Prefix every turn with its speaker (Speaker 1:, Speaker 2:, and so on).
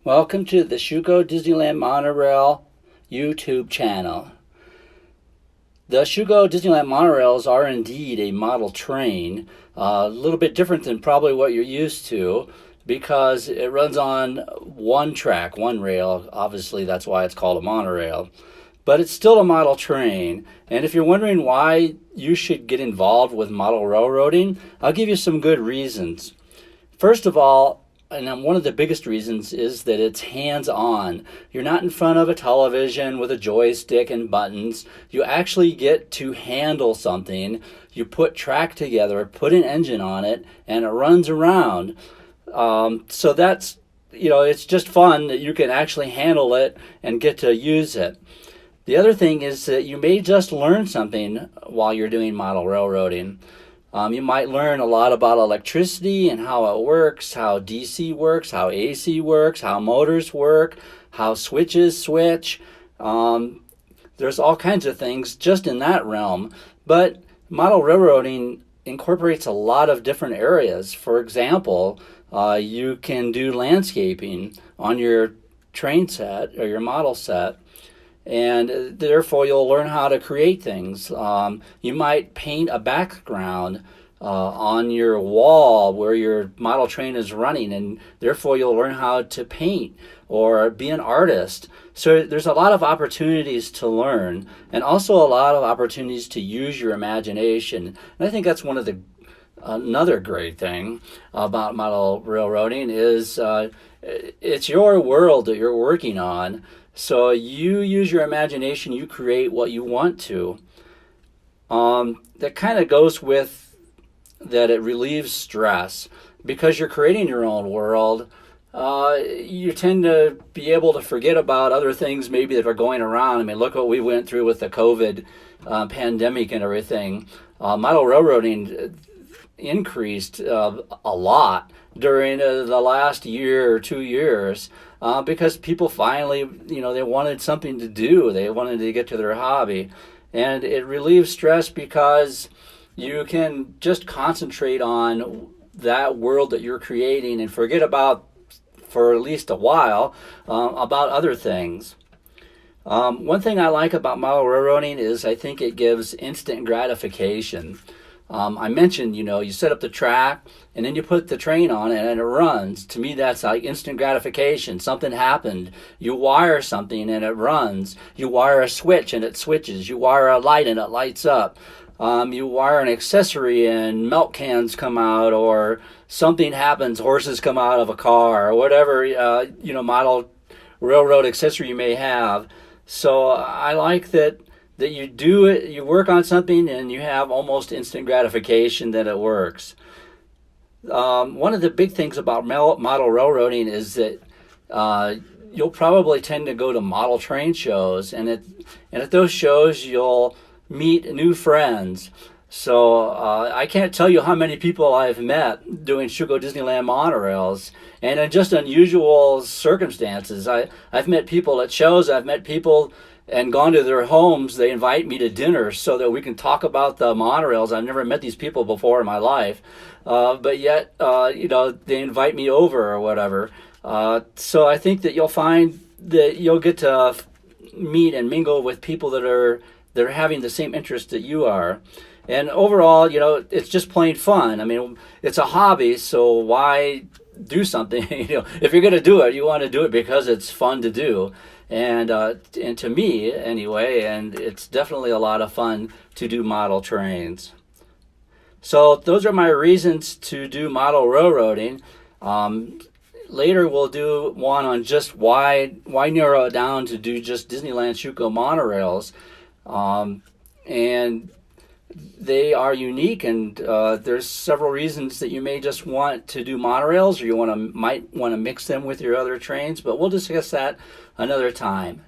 Speaker 1: Welcome to the Schuco Disneyland Monorail YouTube channel. The Schuco Disneyland monorails are indeed a model train, a little bit different than probably what you're used to because it runs on one track, one rail. Obviously, that's why it's called a monorail. But it's still a model train. And if you're wondering why you should get involved with model railroading, I'll give you some good reasons. First of all, and one of the biggest reasons is that it's hands-on. You're not in front of a television with a joystick and buttons. You actually get to handle something. You put track together, put an engine on it, and it runs around. So that's, it's just fun that you can actually handle it and get to use it. The other thing is that you may just learn something while you're doing model railroading. You might learn a lot about electricity and how it works, how DC works, how AC works, how motors work, how switches switch. There's all kinds of things just in that realm. But model railroading incorporates a lot of different areas. For example, you can do landscaping on your train set or your model set. And therefore you'll learn how to create things. You might paint a background on your wall where your model train is running, and therefore you'll learn how to paint or be an artist. So there's a lot of opportunities to learn, and also a lot of opportunities to use your imagination. And I think that's another great thing about model railroading is it's your world that you're working on. So you use your imagination, you create what you want to. That kind of goes with that it relieves stress. Because you're creating your own world, you tend to be able to forget about other things maybe that are going around. I mean, look what we went through with the COVID pandemic and everything. Model railroading increased a lot during the last year or 2 years. Because people finally, they wanted something to do. They wanted to get to their hobby. And it relieves stress because you can just concentrate on that world that you're creating and forget about, for at least a while, about other things. One thing I like about model railroading is I think it gives instant gratification. I mentioned, you set up the track and then you put the train on and it runs. To me, that's like instant gratification. Something happened. You wire something and it runs. You wire a switch and it switches. You wire a light and it lights up. You wire an accessory and milk cans come out, or something happens, horses come out of a car, or whatever, model railroad accessory you may have. So I like that you do it, you work on something and you have almost instant gratification that it works. One of the big things about model railroading is that you'll probably tend to go to model train shows, and at those shows you'll meet new friends. So I can't tell you how many people I've met doing Schuco Disneyland monorails, and in just unusual circumstances. I've met people at shows, I've met people and gone to their homes. They invite me to dinner so that we can talk about the monorails. I've never met these people before in my life, but yet, they invite me over or whatever. So I think that you'll find that you'll get to meet and mingle with people that are having the same interest that you are. And overall, it's just plain fun. I mean, it's a hobby, so why do something? If you're going to do it, you want to do it because it's fun to do. And to me, anyway, and it's definitely a lot of fun to do model trains. So those are my reasons to do model railroading. Later we'll do one on just why narrow it down to do just Disneyland Schuco monorails. And they are unique, and there's several reasons that you may just want to do monorails, or you might want to mix them with your other trains, but we'll discuss that another time.